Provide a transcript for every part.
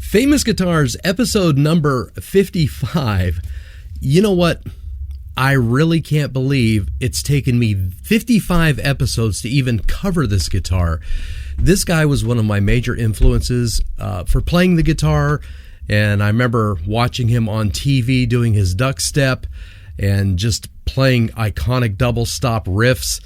Famous Guitars, episode number 55. You know what? I really can't believe it's taken me 55 episodes to even cover this guitar. This guy was one of my major influences for playing the guitar, and I remember watching him on TV doing his duck step and just playing iconic double stop riffs.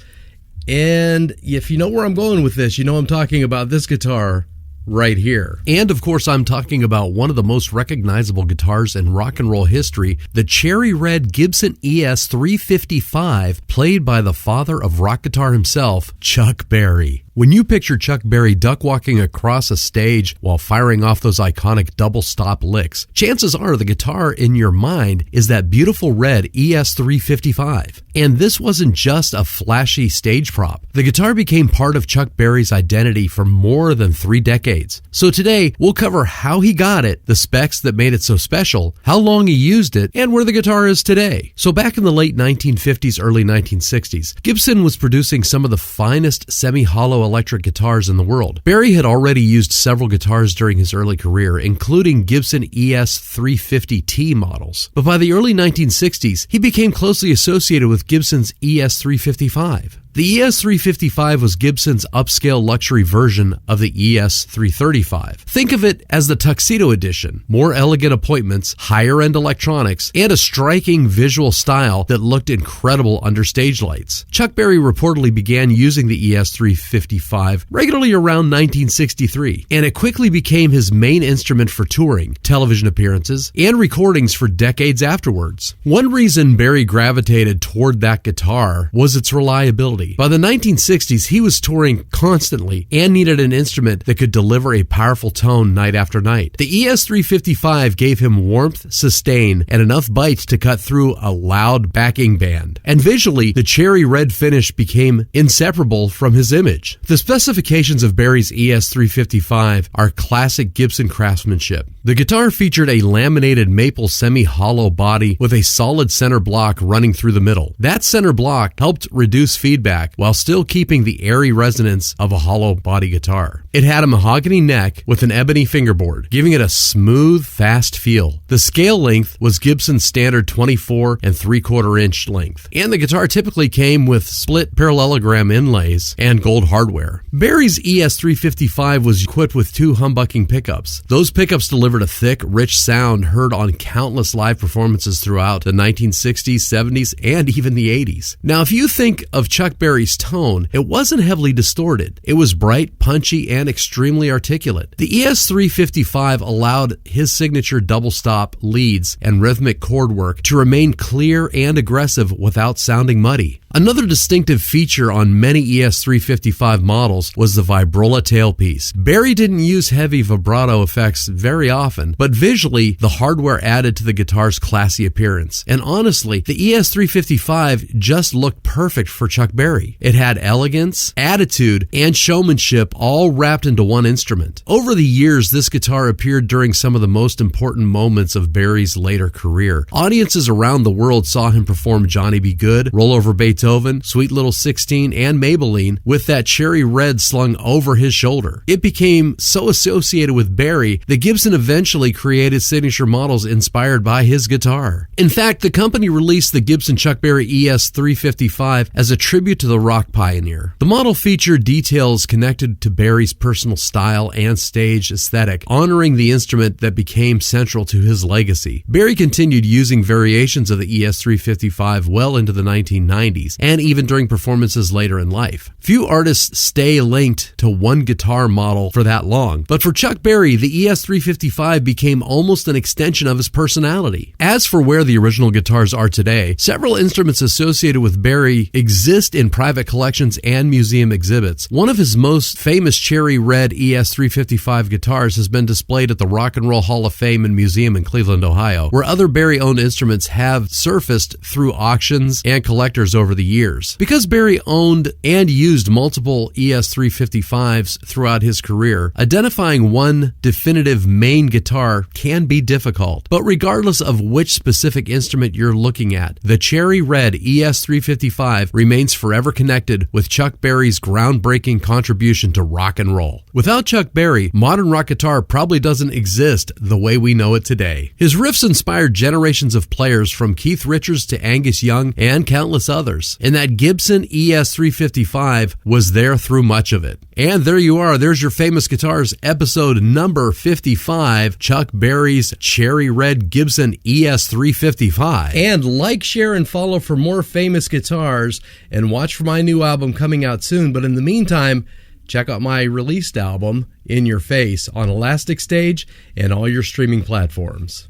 And if you know where I'm going with this, you know I'm talking about this guitar right here. And of course, I'm talking about one of the most recognizable guitars in rock and roll history, the cherry red Gibson ES-355, played by the father of rock guitar himself, Chuck Berry. When you picture Chuck Berry duck walking across a stage while firing off those iconic double stop licks, chances are the guitar in your mind is that beautiful red ES-355. And this wasn't just a flashy stage prop. The guitar became part of Chuck Berry's identity for more than 3 decades. So today, we'll cover how he got it, the specs that made it so special, how long he used it, and where the guitar is today. So back in the late 1950s, early 1960s, Gibson was producing some of the finest semi-hollow electric guitars in the world. Berry had already used several guitars during his early career, including Gibson ES-350T models. But by the early 1960s, he became closely associated with Gibson's ES-355. The ES-355 was Gibson's upscale luxury version of the ES-335. Think of it as the tuxedo edition, more elegant appointments, higher-end electronics, and a striking visual style that looked incredible under stage lights. Chuck Berry reportedly began using the ES-355 regularly around 1963, and it quickly became his main instrument for touring, television appearances, and recordings for decades afterwards. One reason Berry gravitated toward that guitar was its reliability. By the 1960s, he was touring constantly and needed an instrument that could deliver a powerful tone night after night. The ES-355 gave him warmth, sustain, and enough bite to cut through a loud backing band. And visually, the cherry red finish became inseparable from his image. The specifications of Berry's ES-355 are classic Gibson craftsmanship. The guitar featured a laminated maple semi-hollow body with a solid center block running through the middle. That center block helped reduce feedback while still keeping the airy resonance of a hollow body guitar. It had a mahogany neck with an ebony fingerboard, giving it a smooth, fast feel. The scale length was Gibson's standard 24 3/4 inch length, and the guitar typically came with split parallelogram inlays and gold hardware. Berry's ES-355 was equipped with 2 humbucking pickups. Those pickups delivered a thick, rich sound heard on countless live performances throughout the 1960s, 70s, and even the 80s. Now, if you think of Chuck Berry's tone, it wasn't heavily distorted. It was bright, punchy, and extremely articulate. The ES-355 allowed his signature double stop leads and rhythmic chord work to remain clear and aggressive without sounding muddy. Another distinctive feature on many ES-355 models was the vibrola tailpiece. Berry didn't use heavy vibrato effects very often, but visually, the hardware added to the guitar's classy appearance. And honestly, the ES-355 just looked perfect for Chuck Berry. It had elegance, attitude, and showmanship all wrapped into one instrument. Over the years, this guitar appeared during some of the most important moments of Berry's later career. Audiences around the world saw him perform Johnny B. Good, Roll Over Beethoven, Sweet Little 16, and Maybelline with that cherry red slung over his shoulder. It became so associated with Berry that Gibson eventually created signature models inspired by his guitar. In fact, the company released the Gibson Chuck Berry ES-355 as a tribute to the rock pioneer. The model featured details connected to Berry's personal style and stage aesthetic, honoring the instrument that became central to his legacy. Berry continued using variations of the ES-355 well into the 1990s, and even during performances later in life. Few artists stay linked to one guitar model for that long, but for Chuck Berry, the ES-355 became almost an extension of his personality. As for where the original guitars are today, several instruments associated with Berry exist in private collections and museum exhibits. One of his most famous cherry red ES-355 guitars has been displayed at the Rock and Roll Hall of Fame and Museum in Cleveland, Ohio, where other Berry-owned instruments have surfaced through auctions and collectors over the the years. Because Barry owned and used multiple ES-355s throughout his career, identifying one definitive main guitar can be difficult. But regardless of which specific instrument you're looking at, the cherry red ES-355 remains forever connected with Chuck Berry's groundbreaking contribution to rock and roll. Without Chuck Berry, modern rock guitar probably doesn't exist the way we know it today. His riffs inspired generations of players from Keith Richards to Angus Young and countless others. And that Gibson ES-355 was there through much of it. And there you are. There's your Famous Guitars episode number 55, Chuck Berry's cherry red Gibson ES-355. And like, share, and follow for more Famous Guitars, and watch for my new album coming out soon. But in the meantime, check out my released album, In Your Face, on Elastic Stage and all your streaming platforms.